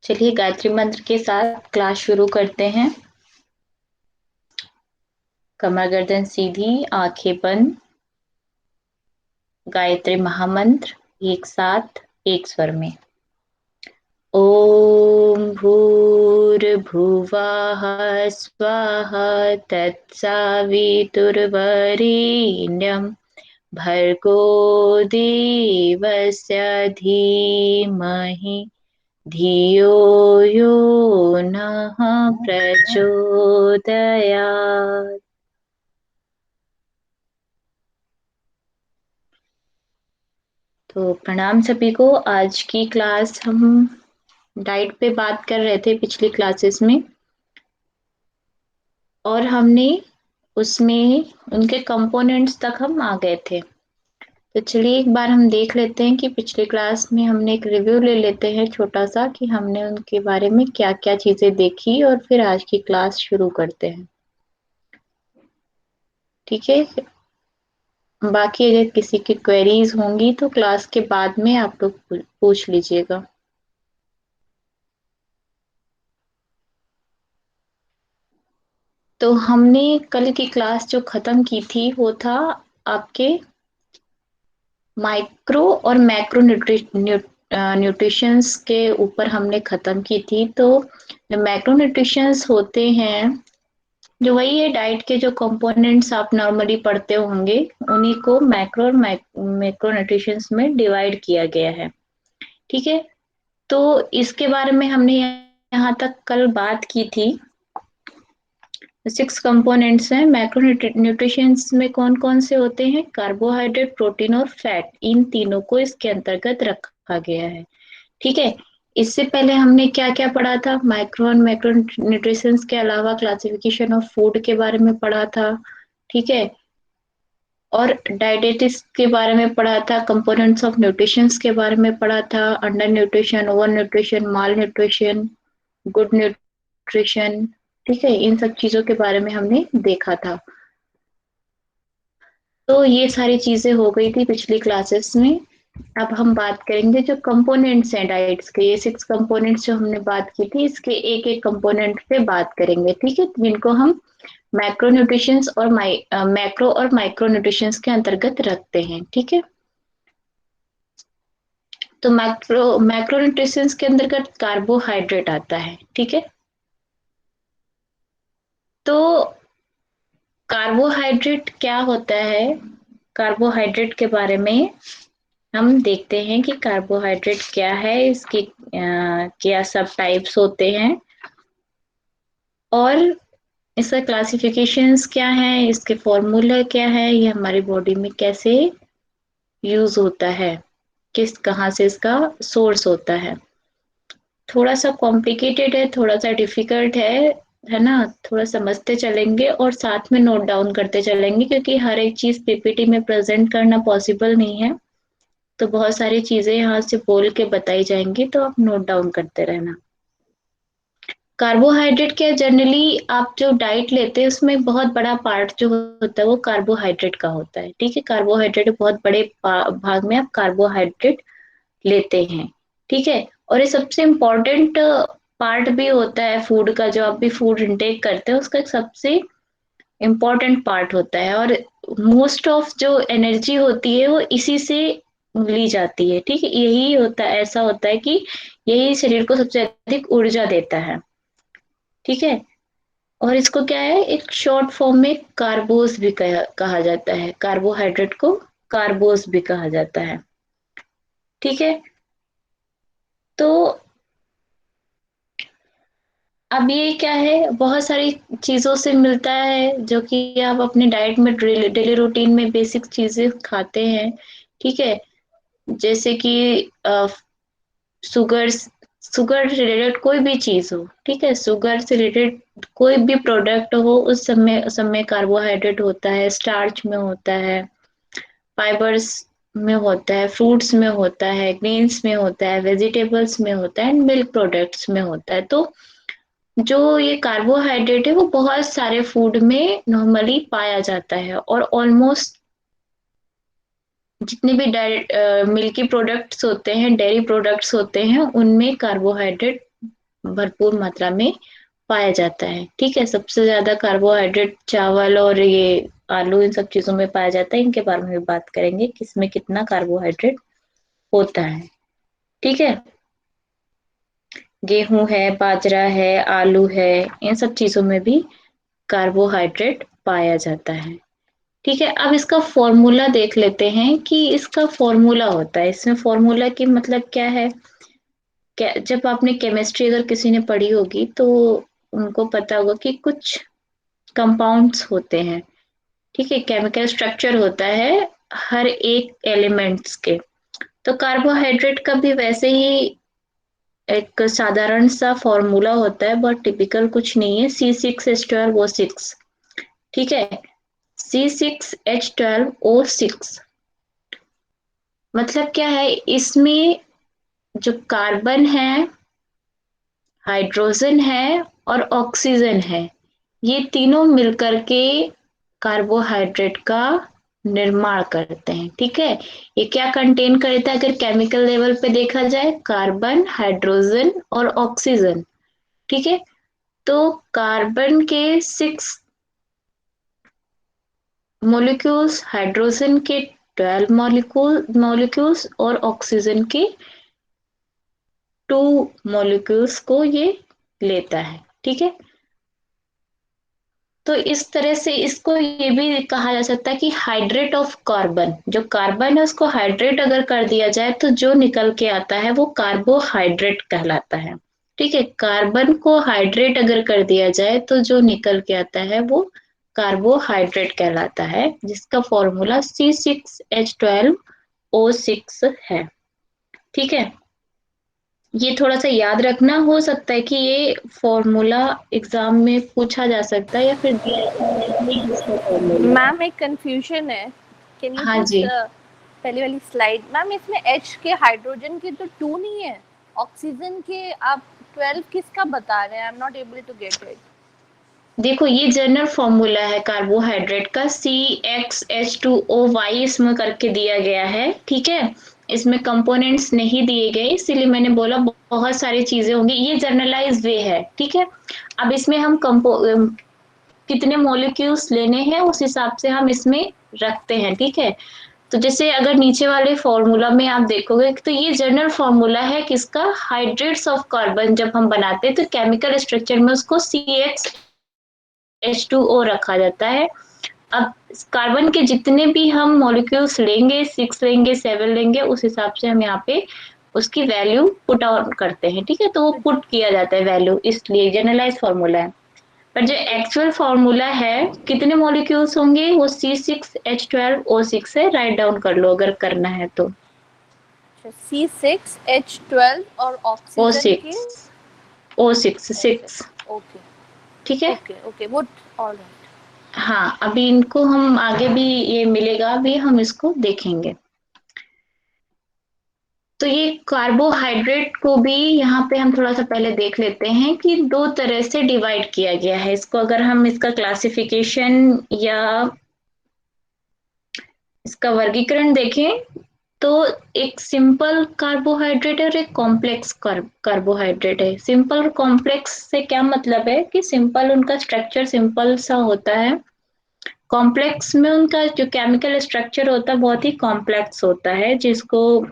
चलिए गायत्री मंत्र के साथ क्लास शुरू करते हैं। कमर गर्दन सीधी, आंखें बंद। गायत्री महामंत्र एक साथ एक स्वर में। ओम भूर्भुवः स्वाहा तत्सवितुर्वरेण्यं भर्गो देवस्य धीमहि धियो यो नः प्रचोदयात्। तो प्रणाम सभी को। आज की क्लास हम डाइट पे बात कर रहे थे पिछली क्लासेस में, और हमने उसमें उनके कंपोनेंट्स तक हम आ गए थे। तो चलिए एक बार हम देख लेते हैं कि पिछली क्लास में हमने एक रिव्यू ले लेते हैं छोटा सा, कि हमने उनके बारे में क्या क्या चीजें देखी, और फिर आज की क्लास शुरू करते हैं। ठीक है। बाकी अगर किसी की क्वेरीज होंगी तो क्लास के बाद में आप लोग पूछ लीजिएगा। तो हमने कल की क्लास जो खत्म की थी वो था आपके माइक्रो और मैक्रो न्यूट्रिशंस के ऊपर हमने खत्म की थी। तो जो मैक्रो न्यूट्रिशंस होते हैं, जो वही है डाइट के जो कंपोनेंट्स आप नॉर्मली पढ़ते होंगे, उन्हीं को मैक्रो और मैक्रो न्यूट्रिशंस में डिवाइड किया गया है। ठीक है। तो इसके बारे में हमने यहाँ तक कल बात की थी। 6 कंपोनेंट्स हैं मैक्रो न्यूट्रिशंस में। कौन कौन से होते हैं? कार्बोहाइड्रेट, प्रोटीन और फैट, इन तीनों को इसके अंतर्गत रखा गया है। ठीक है। इससे पहले हमने क्या क्या पढ़ा था? माइक्रो और मैक्रो न्यूट्रिशंस के अलावा क्लासिफिकेशन ऑफ फूड के बारे में पढ़ा था। ठीक है। और डाइटेटिक्स के बारे में पढ़ा था, कंपोनेंट्स ऑफ न्यूट्रिशंस के बारे में पढ़ा था, अंडर न्यूट्रिशन, ओवर न्यूट्रिशन, माल न्यूट्रिशन, गुड न्यूट्रिशन। ठीक है। इन सब चीजों के बारे में हमने देखा था। तो ये सारी चीजें हो गई थी पिछली क्लासेस में। अब हम बात करेंगे जो कंपोनेंट्स हैं डाइट्स के। ये 6 कंपोनेंट्स जो हमने बात की थी, इसके एक एक कंपोनेंट पे बात करेंगे। ठीक है। जिनको हम मैक्रो न्यूट्रिशंस और मैक्रो और माइक्रो न्यूट्रिशंस के अंतर्गत रखते हैं। ठीक है। तो मैक्रो मैक्रो न्यूट्रिशंस के अंतर्गत कार्बोहाइड्रेट आता है। ठीक है। तो कार्बोहाइड्रेट क्या होता है? कार्बोहाइड्रेट के बारे में हम देखते हैं कि कार्बोहाइड्रेट क्या है, इसके क्या सब टाइप्स होते हैं, और इसका क्लासिफिकेशंस क्या है, इसके फॉर्मूला क्या है, ये हमारी बॉडी में कैसे यूज होता है, किस कहाँ से इसका सोर्स होता है। थोड़ा सा कॉम्प्लिकेटेड है, थोड़ा सा डिफिकल्ट है ना। थोड़ा समझते चलेंगे और साथ में नोट डाउन करते चलेंगे, क्योंकि हर एक चीज पीपीटी में प्रेजेंट करना पॉसिबल नहीं है। तो बहुत सारी चीजें यहाँ से बोल के बताई जाएंगी, तो आप नोट डाउन करते रहना। कार्बोहाइड्रेट क्या, जनरली आप जो डाइट लेते हैं उसमें बहुत बड़ा पार्ट जो होता है वो कार्बोहाइड्रेट का होता है। ठीक है। कार्बोहाइड्रेट बहुत बड़े भाग में आप कार्बोहाइड्रेट लेते हैं। ठीक है। और ये सबसे इम्पोर्टेंट पार्ट भी होता है फूड का। जो आप भी फूड इंटेक करते हैं उसका एक सबसे इम्पोर्टेंट पार्ट होता है, और मोस्ट ऑफ जो एनर्जी होती है वो इसी से ली जाती है। ठीक है। यही होता है, ऐसा होता है कि यही शरीर को सबसे अधिक ऊर्जा देता है। ठीक है। और इसको क्या है, एक शॉर्ट फॉर्म में कार्बोस भी कहा जाता है। कार्बोहाइड्रेट को कार्बोस भी कहा जाता है। ठीक है। तो अब ये क्या है, बहुत सारी चीजों से मिलता है जो कि आप अपने डाइट में डेली रूटीन में बेसिक चीजें खाते हैं। ठीक है। जैसे कि शुगर शुगर से रिलेटेड कोई भी चीज हो। ठीक है। शुगर से रिलेटेड कोई भी प्रोडक्ट हो, उस समय कार्बोहाइड्रेट होता है, स्टार्च में होता है, फाइबर्स में होता है, फ्रूट्स में होता है, ग्रेन्स में होता है, वेजिटेबल्स में होता है, एंड मिल्क प्रोडक्ट्स में होता है। तो जो ये कार्बोहाइड्रेट है वो बहुत सारे फूड में नॉर्मली पाया जाता है, और ऑलमोस्ट जितने भी मिल्की प्रोडक्ट्स होते हैं, डेयरी प्रोडक्ट्स होते हैं, उनमें कार्बोहाइड्रेट भरपूर मात्रा में पाया जाता है। ठीक है, सबसे ज्यादा कार्बोहाइड्रेट चावल और ये आलू इन सब चीजों में पाया जाता है। इनके बारे में भी बात करेंगे कि इसमें कितना कार्बोहाइड्रेट होता है। ठीक है, गेहूं है, बाजरा है, आलू है, इन सब चीजों में भी कार्बोहाइड्रेट पाया जाता है। ठीक है, अब इसका फॉर्मूला देख लेते हैं कि इसका फॉर्मूला होता है। इसमें फॉर्मूला की मतलब क्या है? क्या, जब आपने केमिस्ट्री अगर किसी ने पढ़ी होगी तो उनको पता होगा कि कुछ कंपाउंड्स होते हैं। ठीक है, केमिकल स्ट्रक्चर होता है हर एक एलिमेंट्स के। तो कार्बोहाइड्रेट का भी वैसे ही एक साधारण सा फॉर्मूला होता है, बहुत टिपिकल कुछ नहीं है। C6H12O6। ठीक है, C6H12O6 मतलब क्या है? इसमें जो कार्बन है, हाइड्रोजन है और ऑक्सीजन है, ये तीनों मिलकर के कार्बोहाइड्रेट का निर्माण करते हैं। ठीक है, ये क्या कंटेन करता है? अगर केमिकल लेवल पे देखा जाए, कार्बन, हाइड्रोजन और ऑक्सीजन। ठीक है, तो कार्बन के 6 मॉलिक्यूल्स, हाइड्रोजन के 12 मॉलिक्यूल्स और ऑक्सीजन के 2 मॉलिक्यूल्स को ये लेता है। ठीक है, तो इस तरह से इसको ये भी कहा जा सकता है कि हाइड्रेट ऑफ कार्बन, जो कार्बन है उसको हाइड्रेट अगर कर दिया जाए तो जो निकल के आता है वो कार्बोहाइड्रेट कहलाता है। ठीक है, कार्बन को हाइड्रेट अगर कर दिया जाए तो जो निकल के आता है वो कार्बोहाइड्रेट कहलाता है, जिसका फॉर्मूला C6H12O6 है। ठीक है, ये थोड़ा सा याद रखना। हो सकता है कि ये फॉर्मूला एग्जाम में पूछा जा सकता है या फिर दिया नहीं इसका फॉर्मूला। मैम एक कंफ्यूजन है, कैन यू हाँ पुट जी, पहली वाली स्लाइड। मैम इसमें H के हाइड्रोजन के तो 2 नहीं है, ऑक्सीजन के आप 12 किसका बता रहे हैं? I am not able to get it. देखो ये जनरल फॉर्मूला है कार्बोहाइड्रेट का, CXH2O इसमें करके दिया गया है। ठीक है, इसमें कंपोनेंट्स नहीं दिए गए, इसीलिए मैंने बोला बहुत सारी चीजें होंगी। ये जर्नलाइज वे है। ठीक है, अब इसमें हम कितने मॉलिक्यूल्स लेने हैं उस हिसाब से हम इसमें रखते हैं। ठीक है, तो जैसे अगर नीचे वाले फॉर्मूला में आप देखोगे तो ये जनरल फॉर्मूला है किसका? Hydrates of carbon. जब हम बनाते हैं तो केमिकल स्ट्रक्चर में उसको CXH2O रखा जाता है। अब कार्बन के जितने भी हम मॉलिक्यूल्स लेंगे, 6 लेंगे, 7 लेंगे, उस हिसाब से हम यहाँ पे उसकी वैल्यू पुट ऑन करते हैं। ठीक है, तो वो पुट किया जाता है वैल्यू, इसलिए जनरलाइज फॉर्मूला है। पर जो एक्चुअल फॉर्मूला है कितने मॉलिक्यूल्स होंगे, वो C6H12O6 है। राइट डाउन कर लो अगर करना है तो। C6H12 और ओ ऑक्सीजन के सिक्स O6 6। ओके ठीक है, ओके ओके वो ऑलराइट। हाँ, अभी इनको हम आगे भी ये मिलेगा, अभी हम इसको देखेंगे। तो ये कार्बोहाइड्रेट को भी यहाँ पे हम थोड़ा सा पहले देख लेते हैं कि 2 तरह से डिवाइड किया गया है इसको। अगर हम इसका क्लासिफिकेशन या इसका वर्गीकरण देखें तो एक सिंपल कार्बोहाइड्रेट और एक कॉम्प्लेक्स कार्बोहाइड्रेट है। सिंपल और कॉम्प्लेक्स से क्या मतलब है कि सिंपल उनका स्ट्रक्चर सिंपल सा होता है, कॉम्प्लेक्स में उनका जो केमिकल स्ट्रक्चर होता है बहुत ही कॉम्प्लेक्स होता है, जिसको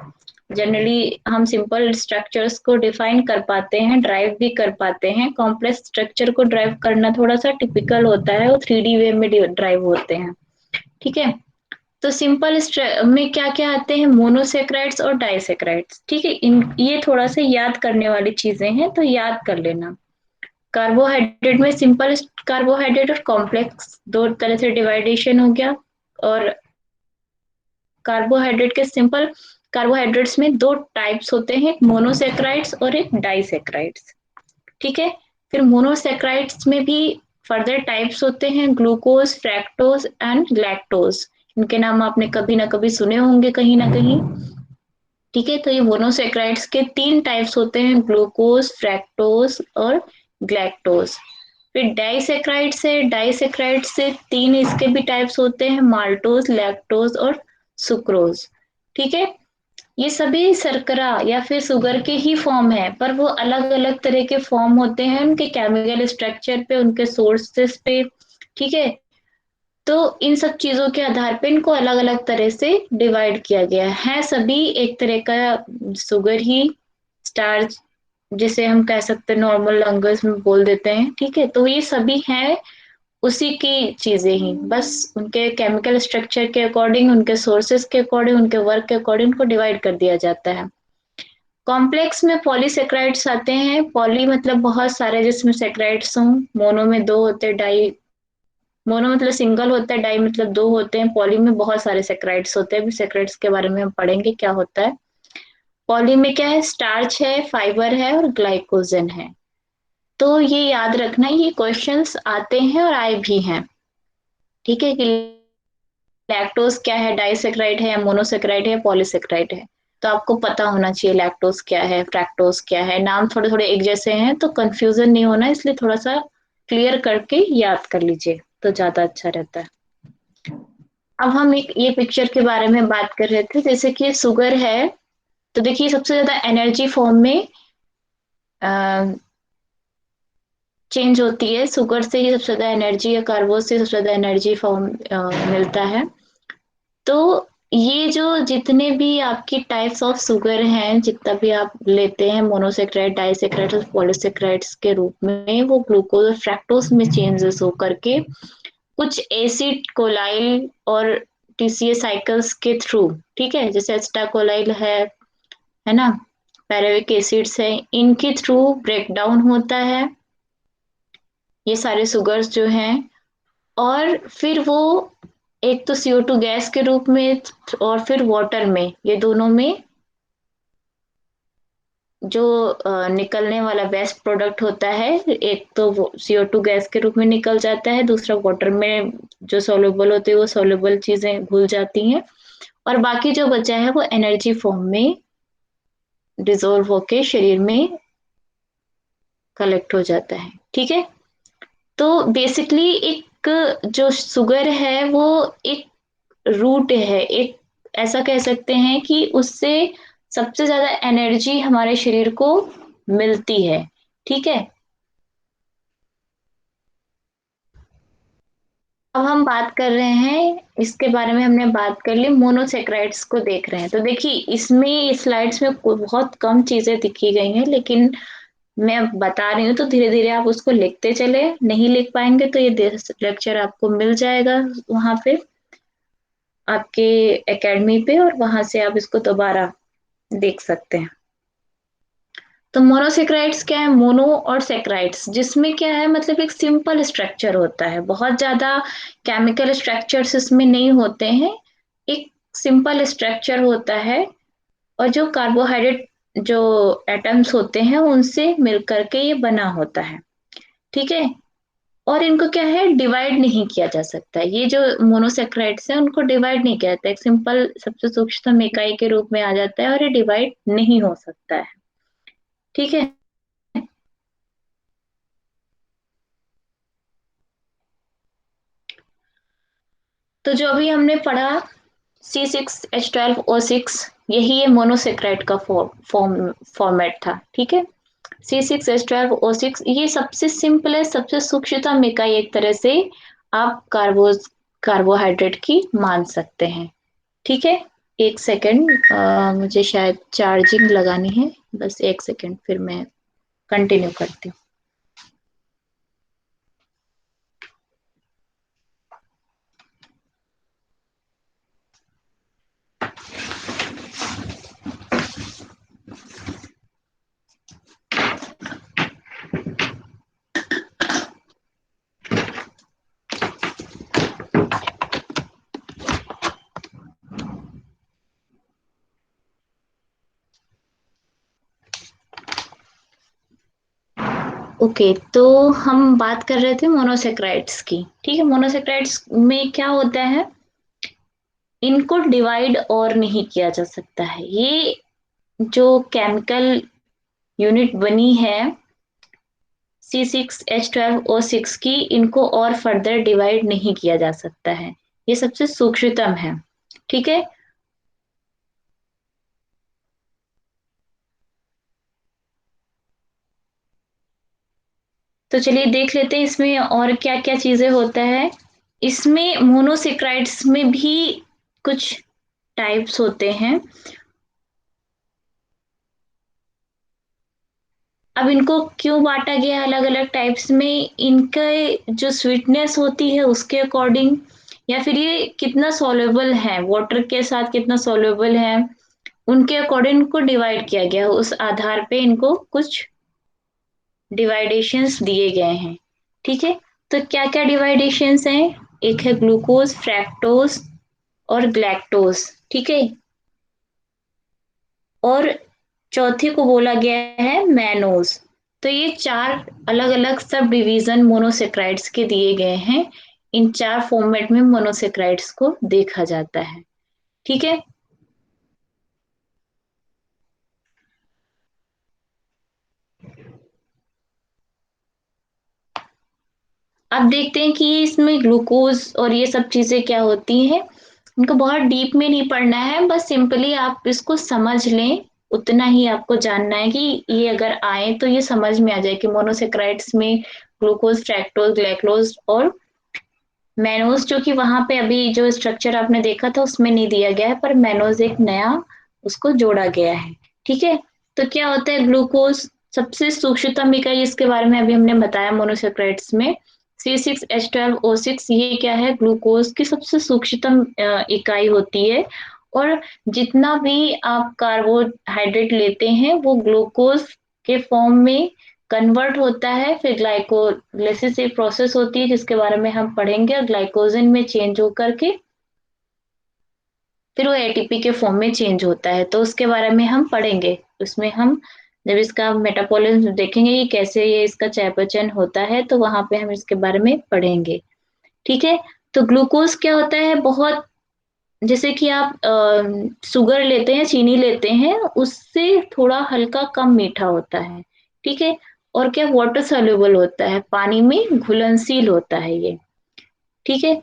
जनरली हम सिंपल स्ट्रक्चर्स को डिफाइन कर पाते हैं, ड्राइव भी कर पाते हैं। कॉम्प्लेक्स स्ट्रक्चर को ड्राइव करना थोड़ा सा टिपिकल होता है, वो 3D वे में ड्राइव होते हैं। ठीक है, तो सिंपल में क्या क्या आते हैं? मोनोसेक्राइड्स और डाइसेक्राइड्स। ठीक है, इन ये थोड़ा सा याद करने वाली चीजें हैं, तो याद कर लेना। कार्बोहाइड्रेट में सिंपल कार्बोहाइड्रेट और कॉम्प्लेक्स 2 तरह से डिवाइडेशन हो गया। और कार्बोहाइड्रेट के सिंपल कार्बोहाइड्रेट्स में 2 टाइप्स होते हैं, एक मोनोसेक्राइड्स और एक डाइसेक्राइड्स। ठीक है, फिर मोनोसेक्राइड्स में भी फर्दर टाइप्स होते हैं, ग्लूकोज, फ्रैक्टोज एंड लैक्टोज। इनके नाम आपने कभी ना कभी सुने होंगे कहीं ना कहीं। ठीक है, तो ये मोनोसेक्राइड्स के 3 टाइप्स होते हैं, ग्लूकोज, फ्रैक्टोज और ग्लैक्टोज। फिर डाइसेक्राइड से 3 इसके भी टाइप्स होते हैं, माल्टोज, लैक्टोज और सुक्रोज। ठीक है, ये सभी शर्करा या फिर शुगर के ही फॉर्म है, पर वो अलग अलग तरह के फॉर्म होते हैं उनके केमिकल स्ट्रक्चर पे, उनके सोर्सेस पे। ठीक है, तो इन सब चीजों के आधार पे इनको अलग अलग तरह से डिवाइड किया गया है सभी एक तरह का शुगर ही, स्टार्च जिसे हम कह सकते हैं, नॉर्मल लैंग्वेज में बोल देते हैं। ठीक है, तो ये सभी हैं उसी की चीजें ही, बस उनके केमिकल स्ट्रक्चर के अकॉर्डिंग, उनके सोर्सेस के अकॉर्डिंग, उनके वर्क के अकॉर्डिंग उनको डिवाइड कर दिया जाता है। कॉम्प्लेक्स में पॉलीसेक्राइड्स आते हैं। पॉली मतलब बहुत सारे जिसमें सेक्राइड्स हों। मोनो में दो होते हैं, डाई, मोनो मतलब सिंगल होता है, डाई मतलब दो होते हैं। पॉली में बहुत सारे सेक्राइड्स होते हैं। अभी सेक्राइड्स के बारे में हम पढ़ेंगे क्या होता है। पॉली में क्या है, स्टार्च है, फाइबर है और ग्लाइकोजन है। तो ये याद रखना, ये क्वेश्चंस आते हैं और आए भी हैं। ठीक है, कि लैक्टोज क्या है, डाइसेक्राइड है या मोनोसेक्राइड है या पॉलीसेक्राइड है। तो आपको पता होना चाहिए लैक्टोज क्या है, फ्रैक्टोज क्या है। नाम थोड़े थोड़े एक जैसे हैं तो कंफ्यूजन नहीं होना, इसलिए थोड़ा सा क्लियर करके याद कर लीजिए तो ज्यादा अच्छा रहता है। अब हम एक ये पिक्चर के बारे में बात कर रहे थे, जैसे कि शुगर है, तो देखिए सबसे ज्यादा एनर्जी फॉर्म में चेंज होती है। शुगर से ही सबसे ज्यादा एनर्जी, या कार्बोज से सबसे ज्यादा एनर्जी फॉर्म मिलता है। तो ये जो जितने भी आपकी टाइप्स ऑफ शुगर हैं, जितना भी आप लेते हैं, मोनोसेक्राइड, डाइसेक्राइड और पॉलीसेक्राइड्स के रूप में, वो ग्लूकोज और फ्रैक्टोज में चेंजेस हो करके कुछ एसिड कोलाइल और टीसीए साइकिल्स के थ्रू, ठीक है, जैसे एस्टाकोलाइल है ना, पैराविक एसिड्स है, इनके थ्रू ब्रेक डाउन होता है ये सारे शुगर्स जो हैं। और फिर वो एक तो CO2 गैस के रूप में और फिर वाटर में, ये दोनों में जो निकलने वाला बेस्ट प्रोडक्ट होता है, एक तो वो CO2 गैस के रूप में निकल जाता है, दूसरा वाटर में जो सोल्यूबल होते हैं वो सोल्यूबल चीजें घुल जाती हैं, और बाकी जो बचा है वो एनर्जी फॉर्म में डिजोल्व होके शरीर में कलेक्ट हो जाता है। ठीक है, तो बेसिकली एक जो शुगर है वो एक रूट है, एक ऐसा कह सकते हैं कि उससे सबसे ज्यादा एनर्जी हमारे शरीर को मिलती है। ठीक है, अब हम बात कर रहे हैं, इसके बारे में हमने बात कर ली, मोनोसेक्राइड्स को देख रहे हैं। तो देखिए इसमें स्लाइड्स में बहुत कम चीजें दिखी गई हैं, लेकिन मैं बता रही हूँ तो धीरे धीरे आप उसको लिखते चले। नहीं लिख पाएंगे तो ये लेक्चर आपको मिल जाएगा वहां पे, आपके एकेडमी पे, और वहां से आप इसको दोबारा देख सकते हैं। तो मोनोसेक्राइड्स क्या है, मोनो और सेक्राइड्स, जिसमें क्या है, मतलब एक सिंपल स्ट्रक्चर होता है, बहुत ज्यादा केमिकल स्ट्रक्चर्स इसमें नहीं होते हैं, एक सिंपल स्ट्रक्चर होता है, और जो कार्बोहाइड्रेट जो एटम्स होते हैं उनसे मिल करके ये बना होता है। ठीक है, और इनको क्या है, डिवाइड नहीं किया जा सकता। ये जो मोनोसेक्राइड्स है उनको डिवाइड नहीं किया जाता, एक सिंपल सबसे सूक्ष्म इकाई के रूप में आ जाता है और ये डिवाइड नहीं हो सकता है। ठीक है, तो जो अभी हमने पढ़ा C6H12O6, यही ये मोनोसेक्राइड का फॉर्मेट था। ठीक है, C6H12O6 ये सबसे सिंपल है, सबसे सूक्ष्मतम इकाई एक तरह से आप कार्बोहाइड्रेट की मान सकते हैं। ठीक है, एक सेकंड, मुझे शायद चार्जिंग लगानी है, बस एक सेकंड, फिर मैं कंटिन्यू करती हूँ। ओके, तो हम बात कर रहे थे मोनोसेक्राइड्स की। ठीक है, मोनोसेक्राइड्स में क्या होता है, इनको डिवाइड और नहीं किया जा सकता है। ये जो केमिकल यूनिट बनी है C6H12O6 की, इनको और फर्दर डिवाइड नहीं किया जा सकता है, ये सबसे सूक्ष्मतम है। ठीक है, तो चलिए देख लेते हैं इसमें और क्या क्या चीजें होता है। इसमें मोनोसेक्राइड्स में भी कुछ टाइप्स होते हैं। अब इनको क्यों बांटा गया अलग अलग टाइप्स में, इनके जो स्वीटनेस होती है उसके अकॉर्डिंग, या फिर ये कितना सॉल्युबल है, वाटर के साथ कितना सॉल्युबल है, उनके अकॉर्डिंग इनको डिवाइड किया गया। उस आधार पे इनको कुछ डिवाइडेशंस दिए गए हैं। ठीक है, तो क्या क्या डिवाइडेशंस हैं? एक है ग्लूकोज, फ्रैक्टोज और ग्लैक्टोज। ठीक है, और चौथे को बोला गया है मैनोज। तो ये चार अलग अलग सब डिवीजन मोनोसेक्राइड्स के दिए गए हैं। इन चार फॉर्मेट में मोनोसेक्राइड्स को देखा जाता है। ठीक है, अब देखते हैं कि इसमें ग्लूकोज और ये सब चीजें क्या होती हैं। इनको बहुत डीप में नहीं पढ़ना है, बस सिंपली आप इसको समझ लें। उतना ही आपको जानना है कि ये अगर आए तो ये समझ में आ जाए कि मोनोसेक्राइड्स में ग्लूकोज, फ्रैक्टोज, ग्लैक्टोज और मैनोज, जो कि वहां पे अभी जो स्ट्रक्चर आपने देखा था उसमें नहीं दिया गया है, पर मैनोज एक नया उसको जोड़ा गया है। ठीक है, तो क्या होता है ग्लूकोज, सबसे सूक्ष्मतम इकाई इसके बारे में अभी हमने बताया मोनोसेक्राइड्स में, C6H12O6, ये क्या है, ग्लूकोज की सबसे सूक्ष्मतम इकाई होती है। और जितना भी आप कार्बोहाइड्रेट लेते हैं वो ग्लूकोज के फॉर्म में कन्वर्ट होता है, फिर ग्लाइकोलाइसिस एक प्रोसेस होती है जिसके बारे में हम पढ़ेंगे, और ग्लाइकोजन में चेंज होकर के फिर वो एटीपी के फॉर्म में चेंज होता है, तो उसके बारे में हम पढ़ेंगे। उसमें हम जब इसका मेटाबॉलिज्म देखेंगे कि कैसे ये इसका चयापचय होता है, तो वहां पे हम इसके बारे में पढ़ेंगे। ठीक है, तो ग्लूकोज क्या होता है, बहुत जैसे कि आप शुगर लेते हैं, चीनी लेते हैं, उससे थोड़ा हल्का कम मीठा होता है। ठीक है, और क्या वाटर सोल्यूबल होता है, पानी में घुलनशील होता है ये। ठीक है,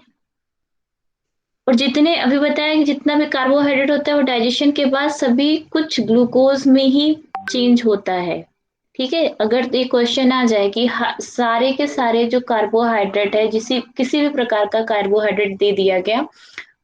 और जितने अभी बताया कि जितना भी कार्बोहाइड्रेट होता है वो डाइजेशन के बाद सभी कुछ ग्लूकोज में ही चेंज होता है। ठीक है, अगर ये क्वेश्चन आ जाए कि सारे के सारे जो कार्बोहाइड्रेट है, जिसी किसी भी प्रकार का कार्बोहाइड्रेट दे दिया गया,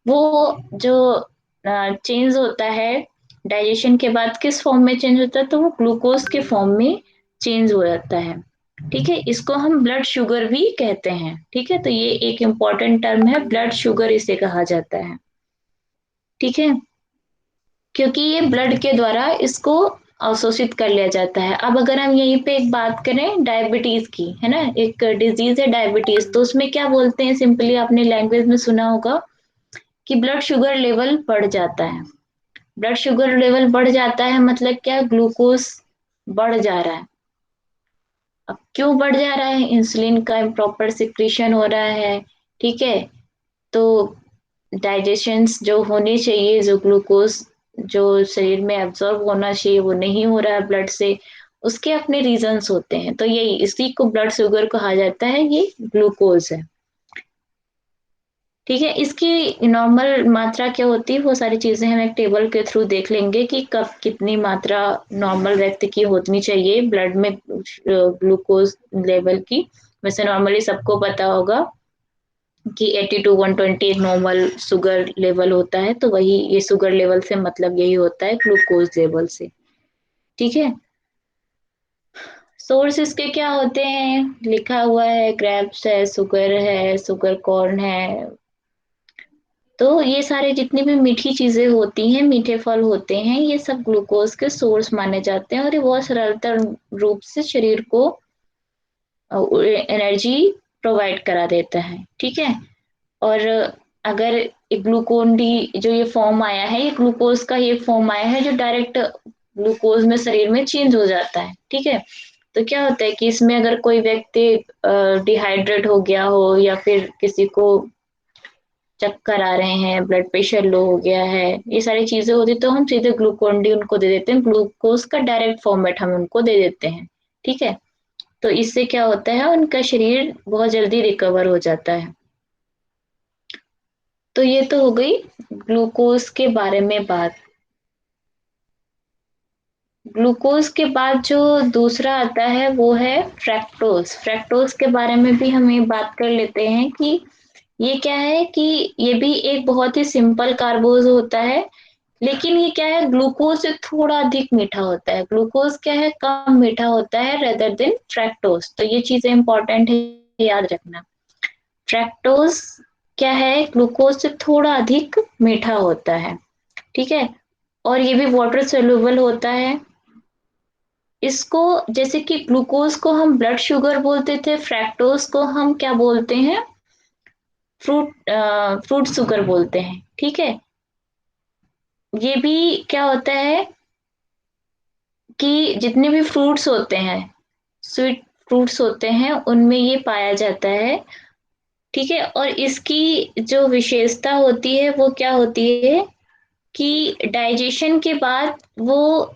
वो जो चेंज होता है डाइजेशन के बाद किस फॉर्म में चेंज होता है, तो वो ग्लूकोज के फॉर्म में चेंज हो जाता है। ठीक है, इसको हम ब्लड शुगर भी कहते हैं। ठीक है, तो ये एक इम्पॉर्टेंट टर्म है, ब्लड शुगर इसे कहा जाता है। ठीक है, क्योंकि ये ब्लड के द्वारा इसको अवशोषित कर लिया जाता है। अब अगर हम यहीं पे एक बात करें डायबिटीज की, है ना, एक डिजीज है डायबिटीज, तो उसमें क्या बोलते हैं, सिंपली आपने लैंग्वेज में सुना होगा कि ब्लड शुगर लेवल बढ़ जाता है। ब्लड शुगर लेवल बढ़ जाता है मतलब क्या, ग्लूकोज बढ़ जा रहा है। अब क्यों बढ़ जा रहा है, इंसुलिन का प्रॉपर सिक्रीशन हो रहा है। ठीक है, तो डाइजेशन जो होनी चाहिए, जो ग्लूकोज जो शरीर में एब्जॉर्ब होना चाहिए वो नहीं हो रहा है ब्लड से, उसके अपने रीजंस होते हैं। तो यही इसी को ब्लड शुगर कहा जाता है, ये ग्लूकोज है। ठीक है, इसकी नॉर्मल मात्रा क्या होती है वो सारी चीजें हम एक टेबल के थ्रू देख लेंगे कि कब कितनी मात्रा नॉर्मल व्यक्ति की होनी चाहिए ब्लड में ग्लूकोज लेवल की। वैसे नॉर्मली सबको पता होगा कि 80 टू 120 एक नॉर्मल शुगर लेवल होता है, तो वही ये शुगर लेवल से मतलब यही होता है ग्लूकोज लेवल से। ठीक है, सोर्स इसके क्या होते हैं, लिखा हुआ है, ग्रेप्स है, शुगर कॉर्न है। तो ये सारे जितनी भी मीठी चीजें होती हैं, मीठे फल होते हैं, ये सब ग्लूकोज के सोर्स माने जाते हैं, और ये बहुत सरलतर रूप से शरीर को एनर्जी प्रोवाइड करा देता है। ठीक है, और अगर ग्लूकोन डी जो ये फॉर्म आया है, ये ग्लूकोज का ये फॉर्म आया है जो डायरेक्ट ग्लूकोज में शरीर में चेंज हो जाता है। ठीक है, तो क्या होता है कि इसमें अगर कोई व्यक्ति डिहाइड्रेट हो गया हो, या फिर किसी को चक्कर आ रहे हैं, ब्लड प्रेशर लो हो गया है, ये सारी चीजें होती, तो हम सीधे ग्लूकोन डी उनको दे देते हैं, ग्लूकोज का डायरेक्ट फॉर्मेट हम उनको दे देते हैं। ठीक है, तो इससे क्या होता है, उनका शरीर बहुत जल्दी रिकवर हो जाता है। तो ये तो हो गई ग्लूकोज के बारे में बात। ग्लूकोज के बाद जो दूसरा आता है वो है फ्रैक्टोज। फ्रैक्टोज के बारे में भी हम ये बात कर लेते हैं कि ये क्या है कि ये भी एक बहुत ही सिंपल कार्बोज होता है, लेकिन ये क्या है, ग्लूकोज से थोड़ा अधिक मीठा होता है। ग्लूकोज क्या है, कम मीठा होता है रेदर देन फ्रैक्टोज। तो ये चीजें इंपॉर्टेंट है, याद रखना। फ्रैक्टोज क्या है, ग्लूकोज से थोड़ा अधिक मीठा होता है, ठीक है। और ये भी वाटर सोल्यूबल होता है। इसको, जैसे कि ग्लूकोज को हम ब्लड शुगर बोलते थे, फ्रैक्टोज को हम क्या बोलते हैं, फ्रूट शुगर बोलते हैं, ठीक है। ये भी क्या होता है कि जितने भी फ्रूट्स होते हैं, स्वीट फ्रूट्स होते हैं, उनमें ये पाया जाता है, ठीक है। और इसकी जो विशेषता होती है वो क्या होती है कि डाइजेशन के बाद वो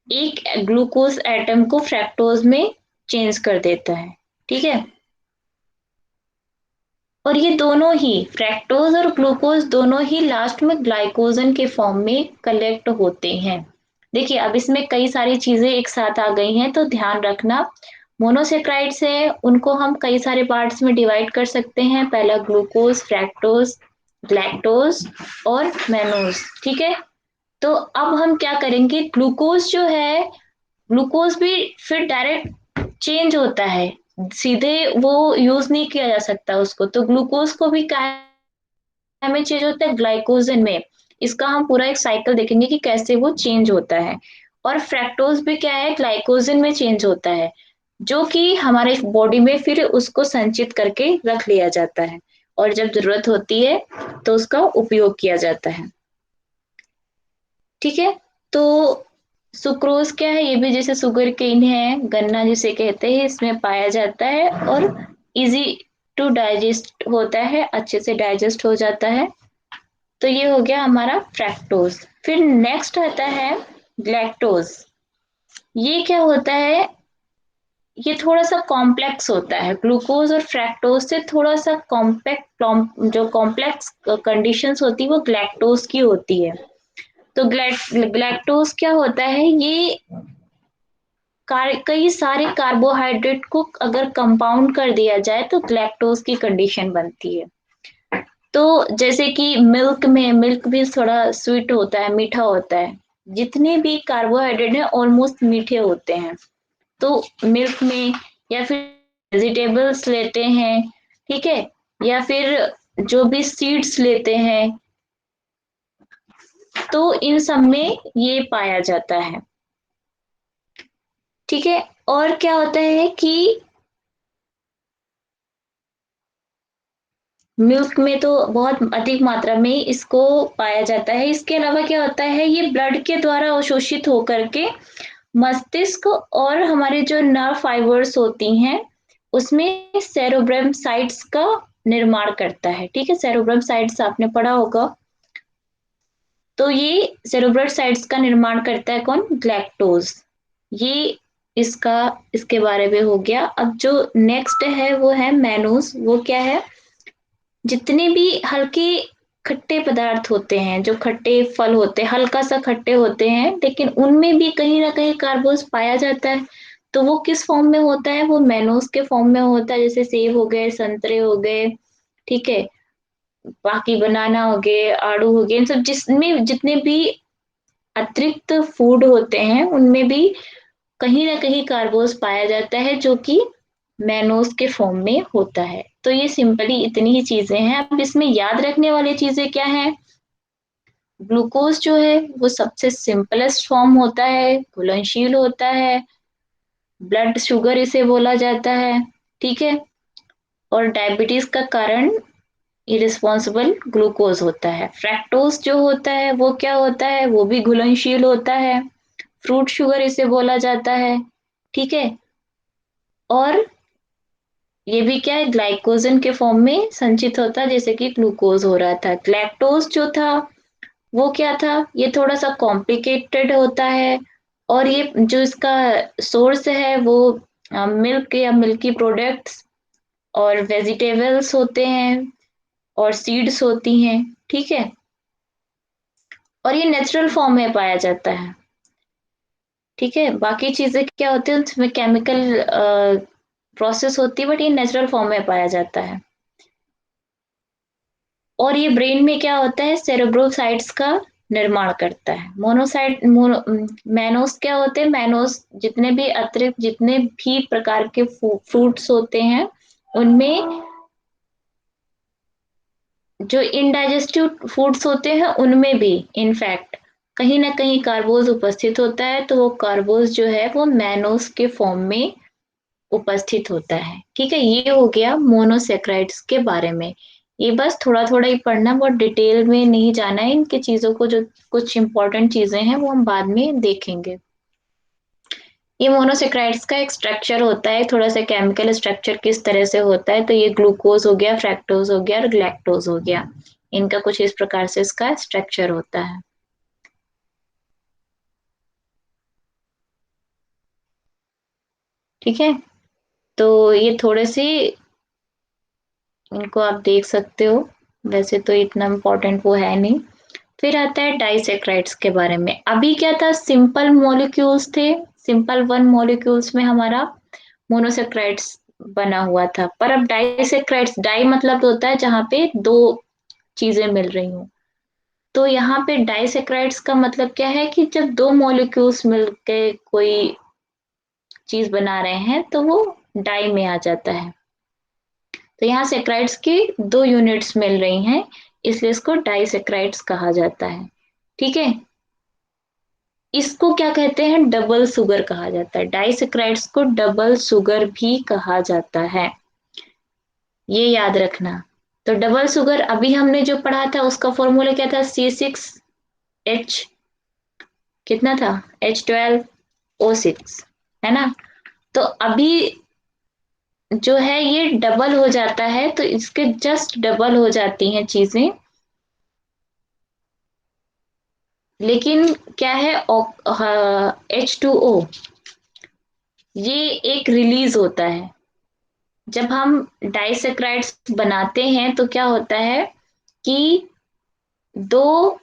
एक ग्लूकोज एटम को फ्रैक्टोज में चेंज कर देता है, ठीक है। और ये दोनों ही, फ्रैक्टोज और ग्लूकोज दोनों ही लास्ट में ग्लाइकोजन के फॉर्म में कलेक्ट होते हैं। देखिए अब इसमें कई सारी चीजें एक साथ आ गई हैं, तो ध्यान रखना। मोनोसेक्राइड्स है, उनको हम कई सारे पार्ट्स में डिवाइड कर सकते हैं। पहला ग्लूकोज, फ्रैक्टोज, ग्लैक्टोज और मैनोज, ठीक है। तो अब हम क्या करेंगे, ग्लूकोज जो है, ग्लूकोज भी फिर डायरेक्ट चेंज होता है, सीधे वो यूज नहीं किया जा सकता उसको। तो ग्लूकोज को भी क्या में चेंज होता है, ग्लाइकोजन में। इसका हम पूरा एक साइकिल देखेंगे कि कैसे वो चेंज होता है। और फ्रैक्टोज भी क्या है, ग्लाइकोजन में चेंज होता है, जो कि हमारे बॉडी में फिर उसको संचित करके रख लिया जाता है, और जब जरूरत होती है तो उसका उपयोग किया जाता है, ठीक है। तो सुक्रोज क्या है, ये भी जैसे शुगर केन है, गन्ना जिसे कहते हैं, इसमें पाया जाता है और इजी टू डाइजेस्ट होता है, अच्छे से डाइजेस्ट हो जाता है। तो ये हो गया हमारा फ्रैक्टोज। फिर नेक्स्ट आता है ग्लैक्टोज। ये क्या होता है, ये थोड़ा सा कॉम्प्लेक्स होता है, ग्लूकोज और फ्रैक्टोज से थोड़ा सा कॉम्पैक्ट, जो कॉम्प्लेक्स कंडीशंस होती है वो ग्लैक्टोज की होती है। तो ग्लैक्टोज क्या होता है, ये कई सारे कार्बोहाइड्रेट को अगर कंपाउंड कर दिया जाए तो ग्लैक्टोज की कंडीशन बनती है। तो जैसे कि मिल्क में, मिल्क भी थोड़ा स्वीट होता है, मीठा होता है। जितने भी कार्बोहाइड्रेट हैं ऑलमोस्ट मीठे होते हैं। तो मिल्क में, या फिर वेजिटेबल्स लेते हैं, ठीक है, या फिर जो भी सीड्स लेते हैं, तो इन सब में ये पाया जाता है, ठीक है। और क्या होता है कि मिल्क में तो बहुत अधिक मात्रा में इसको पाया जाता है। इसके अलावा क्या होता है, ये ब्लड के द्वारा अवशोषित होकर के मस्तिष्क और हमारे जो नर्व फाइबर्स होती हैं उसमें सेरोब्रम साइट्स का निर्माण करता है, ठीक है। सेरोब्रम साइट्स आपने पढ़ा होगा। तो ये सेरोब्रम साइट्स का निर्माण करता है कौन, ग्लैक्टोज। ये इसका, इसके बारे में हो गया। अब जो नेक्स्ट है वो है मैनोज। वो क्या है, जितने भी हल्के खट्टे पदार्थ होते हैं, जो खट्टे फल होते हैं हल्का सा खट्टे होते हैं, लेकिन उनमें भी कहीं ना कहीं कार्बोज पाया जाता है। तो वो किस फॉर्म में होता है, वो मैनोज के फॉर्म में होता है। जैसे सेब हो गए, संतरे हो गए, ठीक है, बाकी बनाना हो गए, आड़ू हो गए, इन सब जिसमें जितने भी अतिरिक्त फूड होते हैं उनमें भी कहीं ना कहीं कार्बोज पाया जाता है, जो कि मैनोज के फॉर्म में होता है। तो ये सिंपली इतनी ही चीजें हैं। अब इसमें याद रखने वाली चीजें क्या है, ग्लूकोज जो है वो सबसे सिंपलेस्ट फॉर्म होता है, घुलनशील होता है, ब्लड शुगर इसे बोला जाता है, ठीक है। और डायबिटीज का कारण इरिस्पॉन्सिबल ग्लूकोज होता है। फ्रैक्टोज जो होता है वो क्या होता है, वो भी घुलनशील होता है, फ्रूट शुगर इसे बोला जाता है, ठीक है। और ये भी क्या है, ग्लाइकोजन के फॉर्म में संचित होता है, जैसे कि ग्लूकोज हो रहा था। ग्लैक्टोज जो था वो क्या था, ये थोड़ा सा कॉम्प्लिकेटेड होता है। और ये जो इसका सोर्स है वो मिल्क या मिल्की प्रोडक्ट्स और वेजिटेबल्स होते हैं और सीड्स होती हैं, ठीक है। और ये नेचुरल फॉर्म में पाया जाता है। ठीक है, बाकी चीजें क्या होती है उसमें केमिकल प्रोसेस होती है, बट ये नेचुरल फॉर्म में पाया जाता है। और ये ब्रेन में क्या होता है, सेरेब्रोसाइट्स का निर्माण करता है। मोनोसाइट मैनोस क्या होते हैं, मैनोस जितने भी अतिरिक्त जितने भी प्रकार के फ्रूट्स होते हैं उनमें जो इनडाइजेस्टिव फूड्स होते हैं उनमें भी इनफैक्ट कहीं ना कहीं कार्बोज उपस्थित होता है, तो वो कार्बोज जो है वो मैनोस के फॉर्म में उपस्थित होता है। ठीक है, ये हो गया मोनोसेक्राइड्स के बारे में। ये बस थोड़ा थोड़ा ही पढ़ना, बहुत डिटेल में नहीं जाना है इनके चीजों को, जो कुछ इंपॉर्टेंट चीजें हैं वो हम बाद में देखेंगे। ये मोनोसेक्राइड्स का एक स्ट्रक्चर होता है, थोड़ा सा केमिकल स्ट्रक्चर किस तरह से होता है, तो ये ग्लूकोज हो गया, फ्रैक्टोज हो गया और ग्लैक्टोज हो गया। इनका कुछ इस प्रकार से इसका स्ट्रक्चर होता है। ठीक है, तो ये थोड़े से इनको आप देख सकते हो, वैसे तो इतना इम्पोर्टेंट वो है नहीं। फिर आता है डाइसेक्राइड्स के बारे में। अभी क्या था, सिंपल मॉलिक्यूल्स थे, सिंपल वन मॉलिक्यूल्स में हमारा मोनोसेक्राइड्स बना हुआ था, पर अब डाइसेक्राइड्स, डाई मतलब होता है जहाँ पे दो चीजें मिल रही हूँ, तो यहाँ पे डाइसेक्राइड्स का मतलब क्या है कि जब दो मॉलिक्यूल्स मिलके कोई चीज बना रहे हैं तो वो डाई में आ जाता है। तो यहाँ सेक्राइड्स की दो यूनिट्स मिल रही हैं, इसलिए इसको डाइसेक्राइड्स कहा जाता है। ठीक है, इसको क्या कहते हैं, डबल सुगर कहा जाता है। डाइसेक्राइड्स को डबल सुगर भी कहा जाता है, ये याद रखना। तो डबल सुगर अभी हमने जो पढ़ा था उसका फॉर्मूला क्या था, C6H, कितना था, H12O6, है ना। तो अभी जो है ये डबल हो जाता है, तो इसके जस्ट डबल हो जाती हैं चीजें। लेकिन क्या है, H2O, ये एक रिलीज होता है। जब हम डाइसेक्राइड्स बनाते हैं तो क्या होता है कि दो,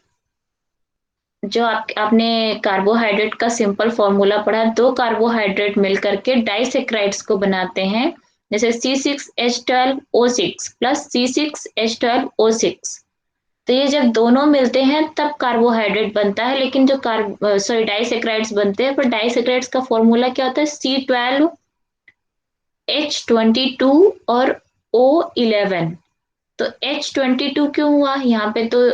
जो आपने कार्बोहाइड्रेट का सिंपल फॉर्मूला पढ़ा, दो कार्बोहाइड्रेट मिलकर के डाइसेक्राइड्स को बनाते हैं। जैसे C6H12O6 प्लस C6H12O6, तो ये जब दोनों मिलते हैं तब कार्बोहाइड्रेट बनता है। लेकिन जो डाइसेक्राइड्स बनते हैं, पर डाइसेक्राइड्स का फॉर्मूला क्या होता है, C12H22 और O11। तो H22 क्यों हुआ यहाँ पे, तो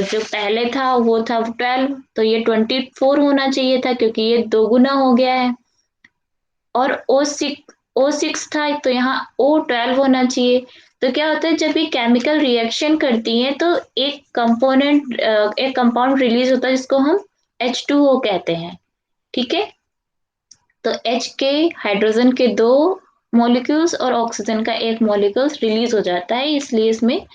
जो पहले था वो था 12, तो ये 24 होना चाहिए था क्योंकि ये दो गुना हो गया है। और O6 था तो यहाँ O12 होना चाहिए। तो क्या होता है, जब ये केमिकल रिएक्शन करती हैं तो एक कंपाउंड रिलीज होता है जिसको हम H2O कहते हैं। ठीक है, तो H के हाइड्रोजन के दो मॉलिक्यूल्स और ऑक्सीजन का एक मॉलिक्यूल्स रिलीज हो जाता है, इसलिए इसमें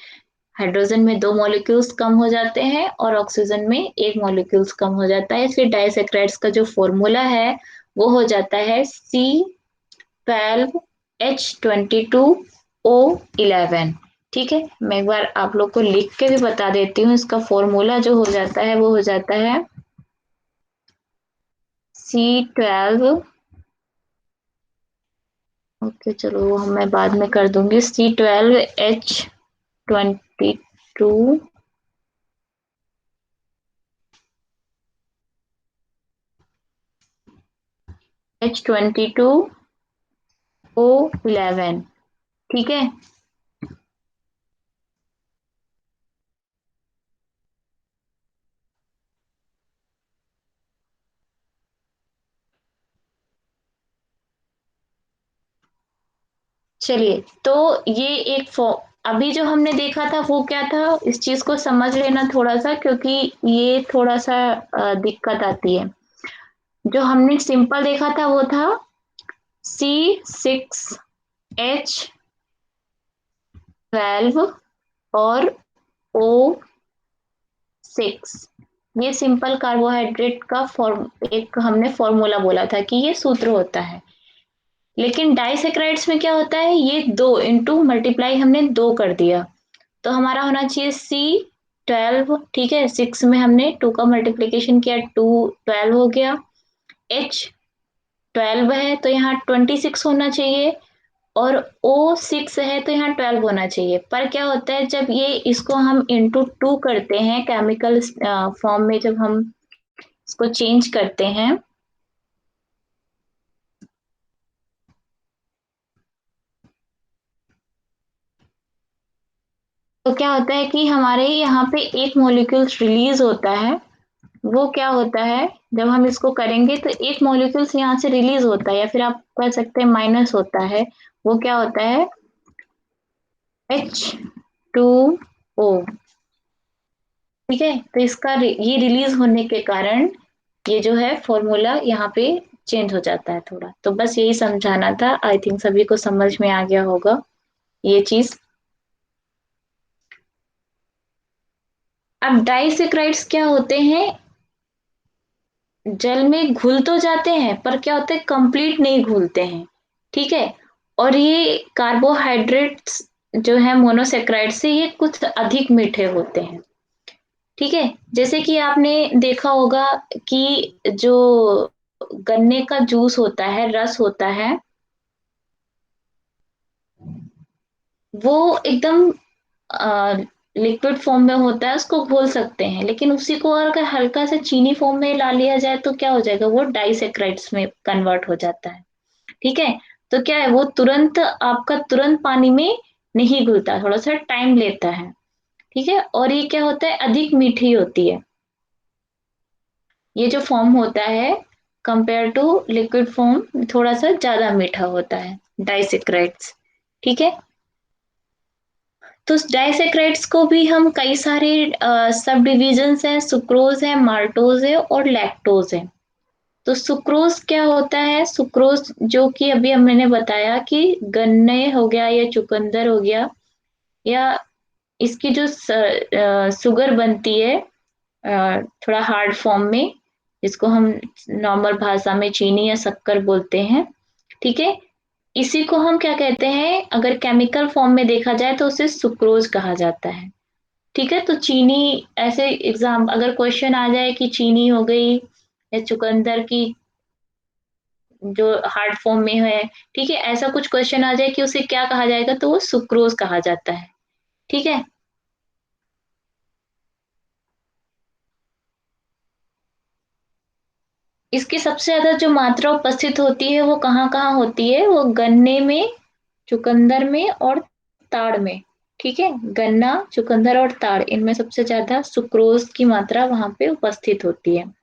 हाइड्रोजन में दो मॉलिक्यूल्स कम हो जाते हैं और ऑक्सीजन में एक मॉलिक्यूल्स कम हो जाता है। इसलिए डाइसेक्राइड्स का जो फॉर्मूला है वो हो जाता है C12H22O11। ठीक है, मैं एक बार आप लोग को लिख के भी बता देती हूँ, इसका फॉर्मूला जो हो जाता है वो हो जाता है C12, ओके चलो वो मैं बाद में कर दूंगी, C12H22O11। ठीक है, चलिए, तो ये एक अभी जो हमने देखा था वो क्या था, इस चीज को समझ लेना थोड़ा सा, क्योंकि ये थोड़ा सा दिक्कत आती है। जो हमने सिंपल देखा था वो था C6H12 और O6। ये सिंपल कार्बोहाइड्रेट का फॉर्म, एक हमने फॉर्मूला बोला था कि ये सूत्र होता है। लेकिन डाइसेक्राइड्स में क्या होता है, ये दो इंटू मल्टीप्लाई हमने दो कर दिया, तो हमारा होना चाहिए C12। ठीक है, 6 में हमने 2 का मल्टीप्लीकेशन किया, 2 12 हो गया। H12 है तो यहाँ 26 होना चाहिए, और O6 है तो यहाँ 12 होना चाहिए। पर क्या होता है जब ये इसको हम इंटू 2 करते हैं केमिकल फॉर्म में, जब हम इसको चेंज करते हैं तो क्या होता है कि हमारे यहाँ पे एक मॉलिक्यूल रिलीज होता है। वो क्या होता है, जब हम इसको करेंगे तो एक मॉलिक्यूल्स यहाँ से रिलीज होता है, या फिर आप कह सकते हैं माइनस होता है। वो क्या होता है, H2O। ठीक है, तो इसका ये रिलीज होने के कारण ये जो है फॉर्मूला यहाँ पे चेंज हो जाता है थोड़ा। तो बस यही समझाना था, आई थिंक सभी को समझ में आ गया होगा ये चीज। अब डाइसेक्राइड्स क्या होते हैं, जल में घुल तो जाते हैं पर क्या होते हैं, कंप्लीट नहीं घुलते हैं। ठीक है, और ये कार्बोहाइड्रेट्स जो है मोनोसेक्राइड से ये कुछ अधिक मीठे होते हैं। ठीक है, जैसे कि आपने देखा होगा कि जो गन्ने का जूस होता है, रस होता है, वो एकदम लिक्विड फॉर्म में होता है, उसको घोल सकते हैं। लेकिन उसी को अगर हल्का सा चीनी फॉर्म में ला लिया जाए तो क्या हो जाएगा, वो डाइसेक्राइड्स में कन्वर्ट हो जाता है। ठीक है, तो क्या है, वो तुरंत आपका तुरंत पानी में नहीं घुलता, थोड़ा सा टाइम लेता है। ठीक है, और ये क्या होता है, अधिक मीठी होती है। ये जो फॉर्म होता है कंपेयर टू लिक्विड फॉर्म थोड़ा सा ज्यादा मीठा होता है डाइसेक्राइड्स। ठीक है, तो डाइसेक्राइड्स को भी हम कई सारे सब डिविजन्स हैं, सुक्रोज है, माल्टोज है और लैक्टोज है। तो सुक्रोज क्या होता है, सुक्रोज जो कि अभी मैंने बताया कि गन्ने हो गया या चुकंदर हो गया, या इसकी जो शुगर बनती है थोड़ा हार्ड फॉर्म में, जिसको हम नॉर्मल भाषा में चीनी या शक्कर बोलते हैं। ठीक है, इसी को हम क्या कहते हैं, अगर केमिकल फॉर्म में देखा जाए तो उसे सुक्रोज कहा जाता है। ठीक है, तो चीनी, ऐसे एग्जाम अगर क्वेश्चन आ जाए कि चीनी हो गई या चुकंदर की जो हार्ड फॉर्म में है, ठीक है, ऐसा कुछ क्वेश्चन आ जाए कि उसे क्या कहा जाएगा, तो वो सुक्रोज कहा जाता है। ठीक है, इसकी सबसे ज्यादा जो मात्रा उपस्थित होती है वो कहाँ कहाँ होती है, वो गन्ने में, चुकंदर में और ताड़ में। ठीक है, गन्ना, चुकंदर और ताड़, इनमें सबसे ज्यादा सुक्रोज की मात्रा वहां पे उपस्थित होती है।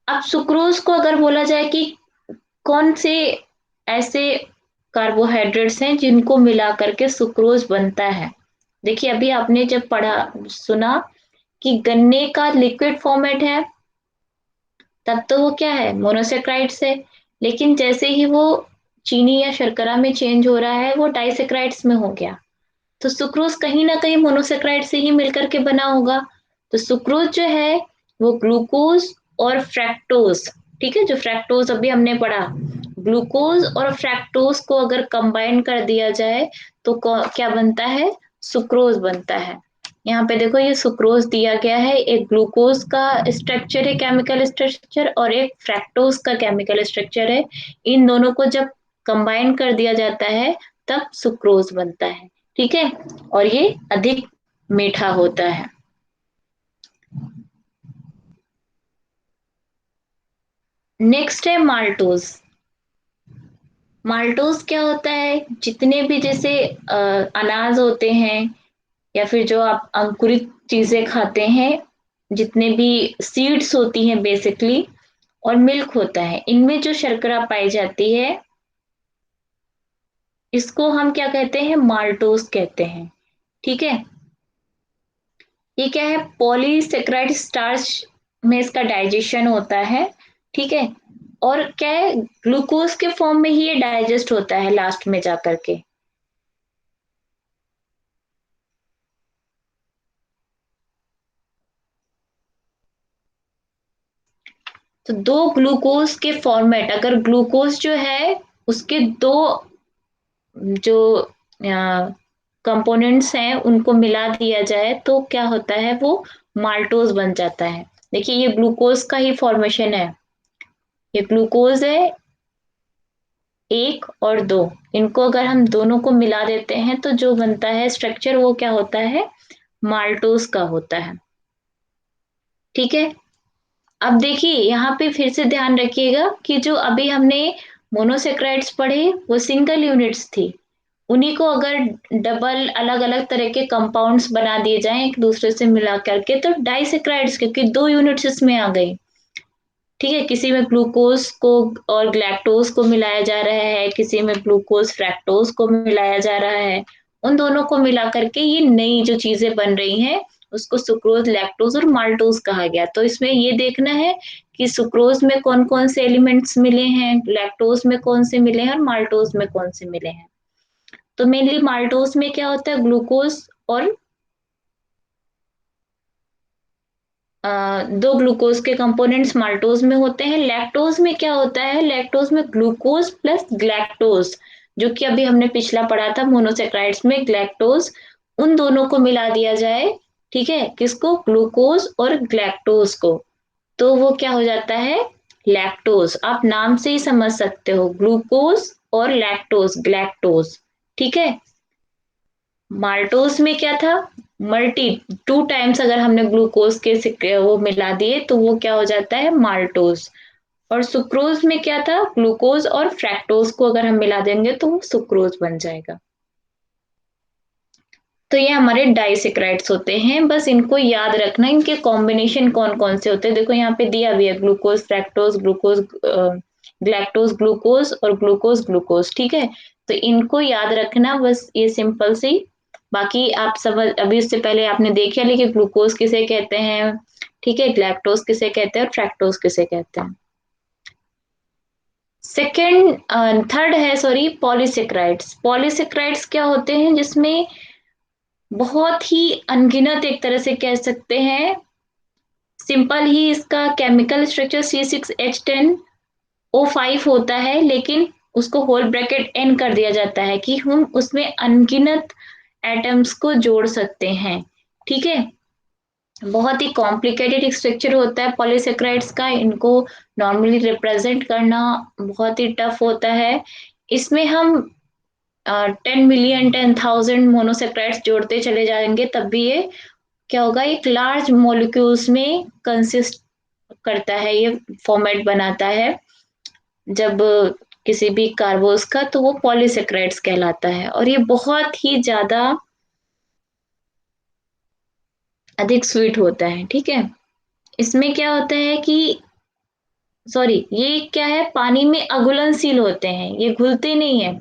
अब सुक्रोज को अगर बोला जाए कि कौन से ऐसे कार्बोहाइड्रेट्स हैं जिनको मिला करके सुक्रोज बनता है। देखिए, अभी आपने जब पढ़ा सुना कि गन्ने का लिक्विड फॉर्मेट है, तब तो वो क्या है, मोनोसेक्राइड्स है। लेकिन जैसे ही वो चीनी या शर्करा में चेंज हो रहा है, वो डाइसेक्राइड्स में हो गया। तो सुक्रोज कहीं ना कहीं मोनोसेक्राइड से ही मिलकर के बना होगा। तो सुक्रोज जो है वो ग्लूकोज और फ्रैक्टोज, ठीक है, जो फ्रैक्टोज अभी हमने पढ़ा, ग्लूकोज और फ्रैक्टोज को अगर कंबाइन कर दिया जाए तो क्या बनता है, सुक्रोज बनता है। यहाँ पे देखो ये सुक्रोज दिया गया है, एक ग्लूकोज का स्ट्रक्चर है, केमिकल स्ट्रक्चर, और एक फ्रैक्टोज का केमिकल स्ट्रक्चर है। इन दोनों को जब कंबाइन कर दिया जाता है तब सुक्रोज बनता है। ठीक है, और ये अधिक मीठा होता है। नेक्स्ट है माल्टोज। माल्टोज क्या होता है, जितने भी जैसे अनाज होते हैं, या फिर जो आप अंकुरित चीजें खाते हैं, जितने भी सीड्स होती हैं बेसिकली, और मिल्क होता है, इनमें जो शर्करा पाई जाती है, इसको हम क्या कहते हैं, माल्टोज कहते हैं। ठीक है, ये क्या है, पॉलीसेक्राइड स्टार्च में इसका डाइजेशन होता है। ठीक है, और क्या है, ग्लूकोज के फॉर्म में ही ये डाइजेस्ट होता है लास्ट में जाकर के। तो दो ग्लूकोज के फॉर्मेट, अगर ग्लूकोज जो है उसके दो जो कंपोनेंट्स हैं उनको मिला दिया जाए तो क्या होता है, वो माल्टोज बन जाता है। देखिए ये ग्लूकोज का ही फॉर्मेशन है। ये ग्लूकोज है 1 और 2, इनको अगर हम दोनों को मिला देते हैं तो जो बनता है स्ट्रक्चर वो क्या होता है, माल्टोज का होता है। ठीक है, अब देखिए यहाँ पे फिर से ध्यान रखिएगा कि जो अभी हमने मोनोसेक्राइड्स पढ़े वो सिंगल यूनिट्स थी, उन्हीं को अगर डबल अलग अलग तरह के कंपाउंड्स बना दिए जाएं एक दूसरे से मिला करके तो डाइसेक्राइड्स, क्योंकि 2 यूनिट्स इसमें आ गई। ठीक है, किसी में ग्लूकोज को और ग्लैक्टोज को मिलाया जा रहा है, किसी में ग्लूकोज फ्रैक्टोज को मिलाया जा रहा है, उन दोनों को मिला करके ये नई जो चीजें बन रही हैं उसको सुक्रोज, लैक्टोज और माल्टोज कहा गया। तो इसमें ये देखना है कि सुक्रोज में कौन कौन से एलिमेंट्स मिले हैं, लैक्टोज में कौन से मिले हैं और माल्टोज में कौन से मिले हैं। तो मेनली माल्टोज में क्या होता है, ग्लूकोज और 2 ग्लूकोज के कंपोनेंट्स माल्टोज में होते हैं। लैक्टोज में क्या होता है, लैक्टोज में ग्लूकोज प्लस ग्लैक्टोज, जो कि अभी हमने पिछला पढ़ा था मोनोसेक्राइड्स में ग्लैक्टोज, उन दोनों को मिला दिया जाए। ठीक है, किसको, ग्लूकोज और ग्लैक्टोज को, तो वो क्या हो जाता है, लैक्टोज। आप नाम से ही समझ सकते हो, ग्लूकोज और लैक्टोज, ग्लैक्टोज। ठीक है, माल्टोज में क्या था, मल्टी 2 टाइम्स अगर हमने ग्लूकोज के वो मिला दिए तो वो क्या हो जाता है, माल्टोज। और सुक्रोज में क्या था, ग्लूकोज और फ्रैक्टोज को अगर हम मिला देंगे तो वो सुक्रोज बन जाएगा। तो ये हमारे डाइसेक्राइड्स होते हैं, बस इनको याद रखना, इनके कॉम्बिनेशन कौन कौन से होते हैं। देखो यहाँ पे दिया भी है, glucose fructose, glucose galactose glucose और ग्लूकोज ग्लूकोज। ठीक है, तो इनको याद रखना बस, ये सिंपल सी। बाकी आप सब अभी उससे पहले आपने देख लिया कि ग्लूकोज किसे कहते हैं, ठीक है, ग्लैक्टोज किसे कहते हैं और फ्रैक्टोज किसे कहते हैं। सेकेंड थर्ड है, सॉरी, पॉलीसेक्राइड्स। पॉलीसेक्राइड्स क्या होते हैं, जिसमें बहुत ही अनगिनत, एक तरह से कह सकते हैं, सिंपल ही इसका केमिकल स्ट्रक्चर C6H10O5 होता है, लेकिन उसको होल ब्रैकेट एन कर दिया जाता है कि हम उसमें अनगिनत एटम्स को जोड़ सकते हैं। ठीक है, बहुत ही कॉम्प्लिकेटेड स्ट्रक्चर होता है पॉलीसेक्राइड्स का, इनको नॉर्मली रिप्रेजेंट करना बहुत ही टफ होता है। इसमें हम 10 मिलियन 10,000 मोनोसेक्राइड्स जोड़ते चले जाएंगे तब भी ये क्या होगा, एक लार्ज मॉलिक्यूल्स में कंसिस्ट करता है, ये फॉर्मेट बनाता है जब किसी भी कार्बोस का, तो वो पॉलीसेक्राइड्स कहलाता है। और ये बहुत ही ज्यादा अधिक स्वीट होता है। ठीक है, इसमें क्या होता है कि, सॉरी, ये क्या है, पानी में अघुलनशील होते हैं, ये घुलते नहीं है।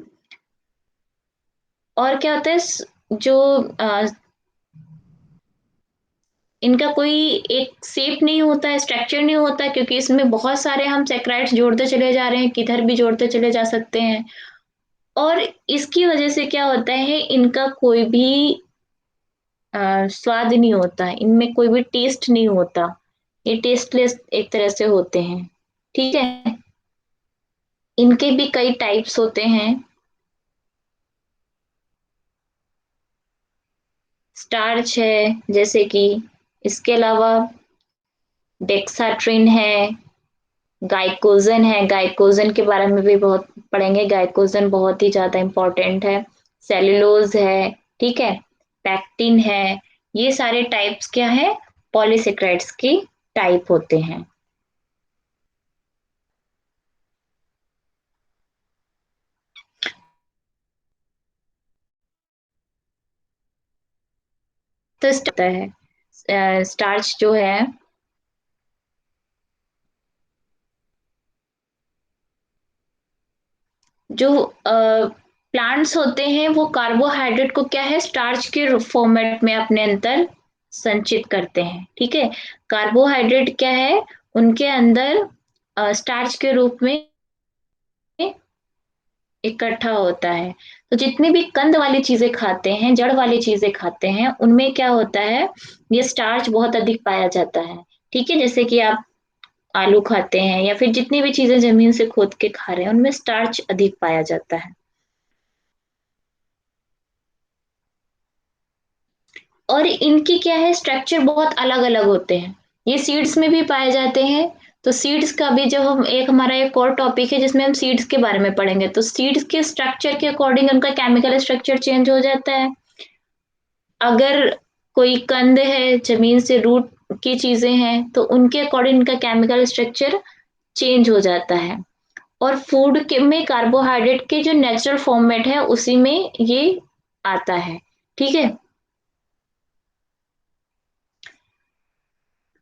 और क्या होता है, जो इनका कोई एक शेप नहीं होता है, स्ट्रक्चर नहीं होता, क्योंकि इसमें बहुत सारे हम सेक्राइड्स जोड़ते चले जा रहे हैं, किधर भी जोड़ते चले जा सकते हैं। और इसकी वजह से क्या होता है, इनका कोई भी स्वाद नहीं होता, इनमें कोई भी टेस्ट नहीं होता, ये टेस्टलेस एक तरह से होते हैं। ठीक है, इनके भी कई टाइप्स होते हैं। स्टार्च है जैसे कि, इसके अलावा डेक्साट्रिन है, गाइकोजन है, गाइकोजन के बारे में भी बहुत पढ़ेंगे, गाइकोजन बहुत ही ज्यादा इंपॉर्टेंट है। सेलुलोज है, ठीक है, पैक्टिन है, ये सारे टाइप्स क्या है, पॉलीसेक्राइड्स की टाइप होते हैं। तो स्टार्च जो है, जो प्लांट्स होते हैं वो कार्बोहाइड्रेट को क्या है, स्टार्च के फॉर्मेट में अपने अंदर संचित करते हैं। ठीक है, कार्बोहाइड्रेट क्या है, उनके अंदर स्टार्च के रूप में इकट्ठा होता है। तो जितनी भी कंद वाली चीजें खाते हैं, जड़ वाली चीजें खाते हैं, उनमें क्या होता है, ये स्टार्च बहुत अधिक पाया जाता है। ठीक है, जैसे कि आप आलू खाते हैं या फिर जितनी भी चीजें जमीन से खोद के खा रहे हैं, उनमें स्टार्च अधिक पाया जाता है। और इनकी क्या है, स्ट्रक्चर बहुत अलग अलग होते हैं। ये सीड्स में भी पाए जाते हैं, तो सीड्स का भी जब हम एक हमारा एक और टॉपिक है जिसमें हम सीड्स के बारे में पढ़ेंगे, तो सीड्स के स्ट्रक्चर के अकॉर्डिंग उनका केमिकल स्ट्रक्चर चेंज हो जाता है। अगर कोई कंद है, जमीन से रूट की चीजें हैं, तो उनके अकॉर्डिंग इनका केमिकल स्ट्रक्चर चेंज हो जाता है। और फूड के में कार्बोहाइड्रेट के जो नेचुरल फॉर्मेट है उसी में ये आता है। ठीक है।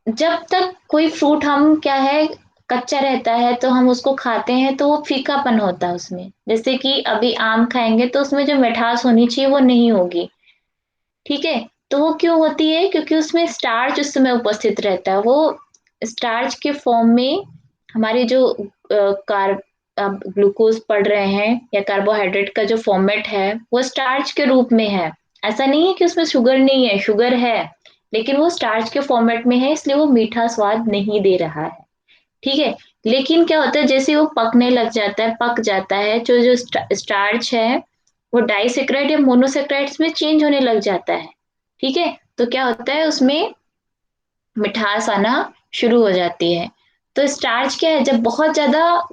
जब तक कोई फ्रूट हम क्या है कच्चा रहता है तो हम उसको खाते हैं तो वो फीकापन होता है उसमें। जैसे कि अभी आम खाएंगे तो उसमें जो मिठास होनी चाहिए वो नहीं होगी। ठीक है। तो वो क्यों होती है? क्योंकि उसमें स्टार्च उस समय उपस्थित रहता है। वो स्टार्च के फॉर्म में हमारी जो कार आप ग्लूकोज पढ़ रहे हैं या कार्बोहाइड्रेट का जो फॉर्मेट है वो स्टार्च के रूप में है। ऐसा नहीं है कि उसमें शुगर नहीं है, शुगर है, लेकिन वो स्टार्च के फॉर्मेट में है, इसलिए वो मीठा स्वाद नहीं दे रहा है। ठीक है। लेकिन क्या होता है जैसे वो पकने लग जाता है, पक जाता है, जो जो स्टार्च है वो डाइसेक्राइड या मोनोसेक्राइड्स में चेंज होने लग जाता है। ठीक है। तो क्या होता है उसमें मिठास आना शुरू हो जाती है। तो स्टार्च क्या है, जब बहुत ज्यादा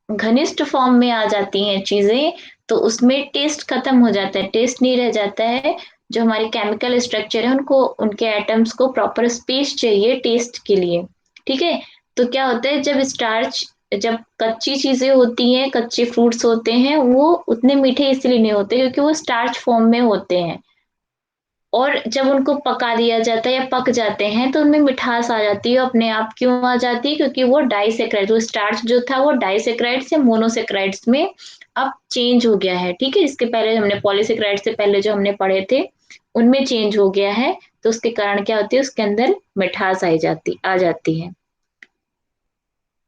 घनिष्ठ फॉर्म में आ जाती हैं चीजें तो उसमें टेस्ट खत्म हो जाता है, टेस्ट नहीं रह जाता है। जो हमारे केमिकल स्ट्रक्चर है उनको, उनके एटम्स को प्रॉपर स्पेस चाहिए टेस्ट के लिए। ठीक है। तो क्या होता है जब स्टार्च, जब कच्ची चीजें होती हैं, कच्चे फ्रूट्स होते हैं, वो उतने मीठे इसलिए नहीं होते क्योंकि वो स्टार्च फॉर्म में होते हैं। और जब उनको पका दिया जाता है या पक जाते हैं तो उनमें मिठास आ जाती है अपने आप। क्यों आ जाती है? क्योंकि वो डाइसेक्राइड, वो स्टार्च जो था वो डाइसेक्राइड से मोनोसेक्राइड्स में अब चेंज हो गया है। ठीक है। इसके पहले हमने पॉलीसेक्राइड से पहले जो हमने पढ़े थे उनमें चेंज हो गया है। तो उसके कारण क्या होती है, उसके अंदर मिठास आ जाती है।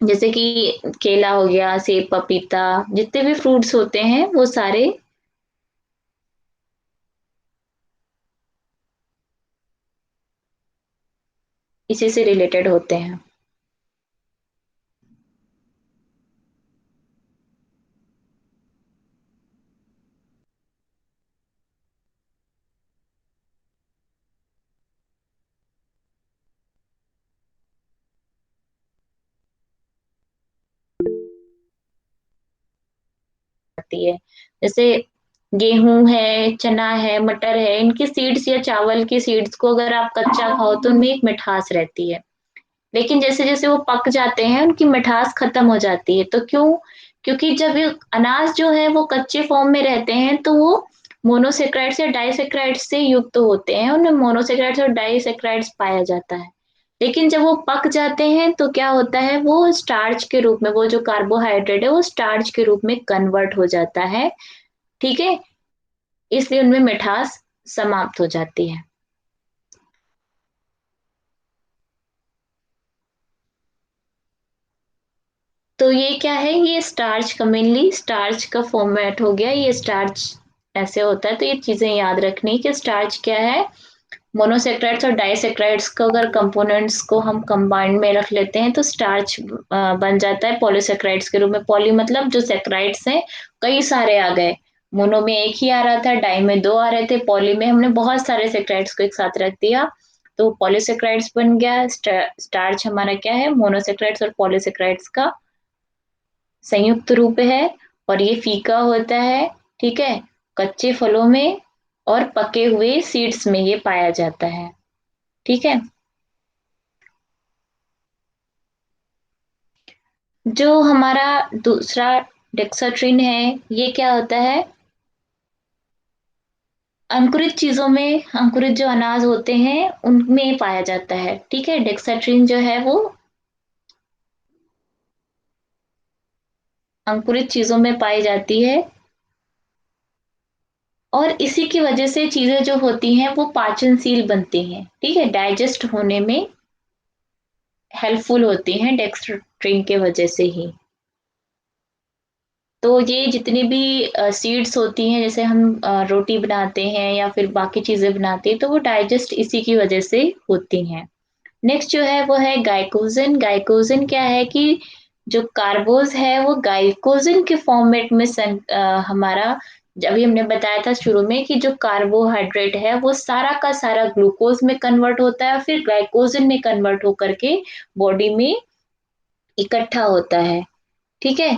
जैसे कि केला हो गया, सेब, पपीता, जितने भी फ्रूट्स होते हैं वो सारे इसी से रिलेटेड होते हैं। आती है। जैसे गेहूं है, चना है, मटर है, इनकी सीड्स या चावल की सीड्स को अगर आप कच्चा खाओ तो उनमें एक मिठास रहती है। लेकिन जैसे जैसे वो पक जाते हैं उनकी मिठास खत्म हो जाती है। तो क्यों? क्योंकि जब ये अनाज जो है वो कच्चे फॉर्म में रहते हैं तो वो मोनोसेक्राइड्स या डाइसेक्राइड्स से युक्त होते हैं, उनमें मोनोसेक्राइड्स और डाइसेक्राइड्स पाया जाता है। लेकिन जब वो पक जाते हैं तो क्या होता है, वो स्टार्च के रूप में, वो जो कार्बोहाइड्रेट है वो स्टार्च के रूप में कन्वर्ट हो जाता है। ठीक है। इसलिए उनमें मिठास समाप्त हो जाती है। तो ये क्या है, ये स्टार्च का, मेनली स्टार्च का फॉर्मेट हो गया, ये स्टार्च ऐसे होता है। तो ये चीजें याद रखनी कि स्टार्च क्या है। मोनोसेक्राइड्स और डाइसेक्राइड्स को अगर कंपोनेंट्स को हम कंबाइंड में रख लेते हैं तो स्टार्च बन जाता है पॉलीसेक्राइड्स के रूप में। पॉली मतलब जो सेक्राइड्स हैं कई सारे आ गए। मोनो में एक ही आ रहा था, डाई में दो आ रहे थे, पॉली में हमने बहुत सारे सेक्राइड्स को एक साथ रख दिया तो पॉलीसेक्राइड्स बन गया। स्टार्च हमारा क्या है, मोनोसेक्राइड्स और पॉलीसेक्राइड्स का संयुक्त रूप है। और ये फीका होता है। ठीक है। कच्चे फलों में और पके हुए सीड्स में ये पाया जाता है। ठीक है। जो हमारा दूसरा डेक्साट्रिन है, ये क्या होता है, अंकुरित चीजों में, अंकुरित जो अनाज होते हैं उनमें पाया जाता है। ठीक है। डेक्साट्रिन जो है वो अंकुरित चीजों में पाई जाती है और इसी की वजह से चीजें जो होती हैं वो पाचनशील बनती हैं। ठीक है। डाइजेस्ट होने में हेल्पफुल होती हैं डेक्स्ट्रिन के वजह से ही। तो ये जितनी भी सीड्स होती हैं, जैसे हम रोटी बनाते हैं या फिर बाकी चीजें बनाते हैं, तो वो डाइजेस्ट इसी की वजह से होती हैं। नेक्स्ट जो है वो है गाइकोजन। गाइकोजन क्या है कि जो कार्बोज है वो गाइकोजन के फॉर्मेट में हमारा, अभी हमने बताया था शुरू में कि जो कार्बोहाइड्रेट है वो सारा का सारा ग्लूकोज में कन्वर्ट होता है, फिर ग्लाइकोजन में कन्वर्ट होकर के बॉडी में इकट्ठा होता है, ठीक है?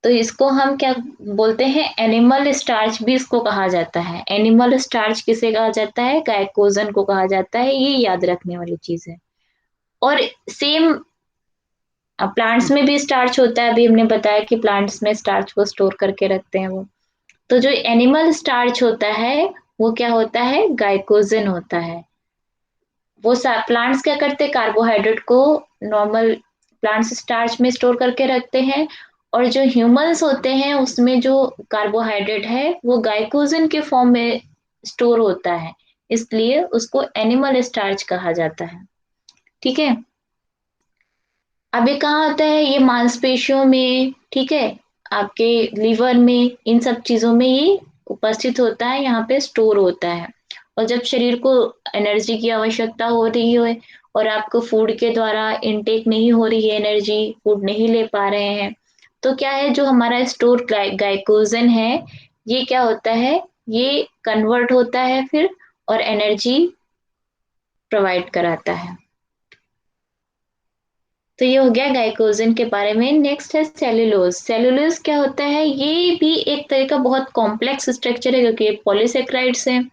तो इसको हम क्या बोलते हैं, एनिमल स्टार्च भी इसको कहा जाता है। एनिमल स्टार्च किसे कहा जाता है? ग्लाइकोजन को कहा जाता है, ये याद रखने वाली चीज है। और सेम प्लांट्स में भी स्टार्च होता है, अभी हमने बताया कि प्लांट्स में स्टार्च को स्टोर करके रखते हैं वो। तो जो एनिमल स्टार्च होता है वो क्या होता है? ग्लाइकोजन होता है। वो प्लांट्स क्या करते हैं, कार्बोहाइड्रेट को नॉर्मल प्लांट्स स्टार्च में स्टोर करके रखते हैं, और जो ह्यूमंस होते हैं उसमें जो कार्बोहाइड्रेट है वो ग्लाइकोजन के फॉर्म में स्टोर होता है, इसलिए उसको एनिमल स्टार्च कहा जाता है, ठीक है? अब ये कहाँ होता है? ये मांसपेशियों में, ठीक है, आपके लिवर में, इन सब चीजों में ये उपस्थित होता है, यहाँ पे स्टोर होता है। और जब शरीर को एनर्जी की आवश्यकता हो रही हो और आपको फूड के द्वारा इनटेक नहीं हो रही है एनर्जी, फूड नहीं ले पा रहे हैं, तो क्या है, जो हमारा स्टोर ग्लाइकोजन है, ये क्या होता है, ये कन्वर्ट होता है फिर और एनर्जी प्रोवाइड कराता है। तो ये हो गया ग्लाइकोजन के बारे में। नेक्स्ट है सेलुलोज। सेलुलोज क्या होता है? ये भी एक तरह का बहुत कॉम्प्लेक्स स्ट्रक्चर है, क्योंकि ये पॉलीसेक्राइड्स हैं,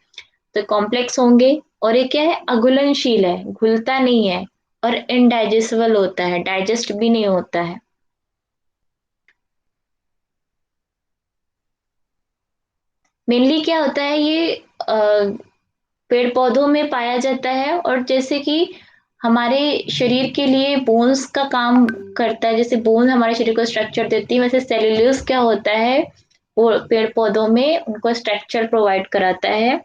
तो कॉम्प्लेक्स होंगे। और ये क्या है? अघुलनशील है, घुलता नहीं है, और इनडाइजेस्टिबल होता है, डाइजेस्ट भी नहीं होता है। मेनली क्या होता है, ये पेड़ पौधों में पाया जाता है, और जैसे कि हमारे शरीर के लिए बोन्स का काम करता है, जैसे बोन हमारे शरीर को स्ट्रक्चर देती है, वैसे सेल्यूलोज क्या होता है, वो पेड़ पौधों में उनको स्ट्रक्चर प्रोवाइड कराता है,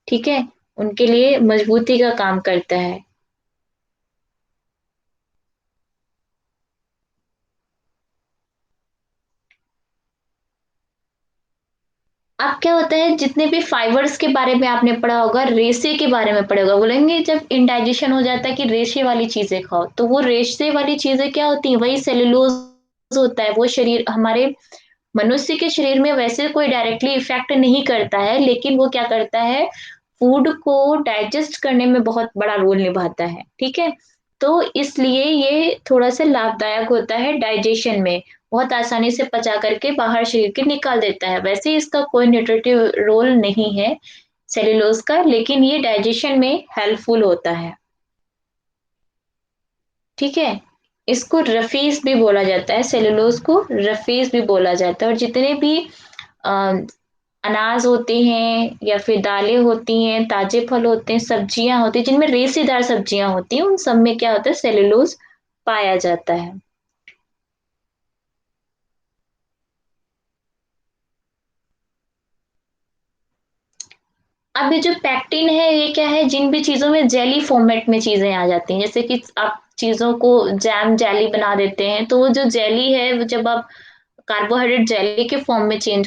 ठीक है, उनके लिए मजबूती का काम करता है। अब क्या होता है, जितने भी फाइबर्स के बारे में आपने पढ़ा होगा, रेशे के बारे में पढ़ा होगा, बोलेंगे जब इंडाइजेशन हो जाता है कि रेशे वाली चीजें खाओ, तो वो रेशे वाली चीजें क्या होती हैं? वही सेलुलोज होता है। वो शरीर हमारे मनुष्य के शरीर में वैसे कोई डायरेक्टली इफेक्ट नहीं करता है, लेकिन वो क्या करता है, फूड को डाइजेस्ट करने में बहुत बड़ा रोल निभाता है, ठीक है? तो इसलिए ये थोड़ा सा लाभदायक होता है डाइजेशन में, बहुत आसानी से पचा करके बाहर शरीर के निकाल देता है। वैसे इसका कोई न्यूट्रिटिव रोल नहीं है सेलुलोज का, लेकिन ये डाइजेशन में हेल्पफुल होता है, ठीक है? इसको रफीज भी बोला जाता है, सेलुलोज को रफीज भी बोला जाता है। और जितने भी अ, अनाज होते हैं या फिर दालें होती हैं, ताजे फल होते हैं, सब्जियां होती हैं, जिनमें रेशेदार सब्जियां होती हैं, उन सब में क्या होता है, सेलुलोज पाया जाता है। अब ये जो पैक्टिन है, ये क्या है, जिन भी चीजों में जेली फॉर्मेट में चीजें आ जाती हैं, जैसे कि आप चीजों को जैम जेली बना देते हैं, तो वो जो जेली है, वो जब आप कार्बोहाइड्रेट जेली के फॉर्म में चेंज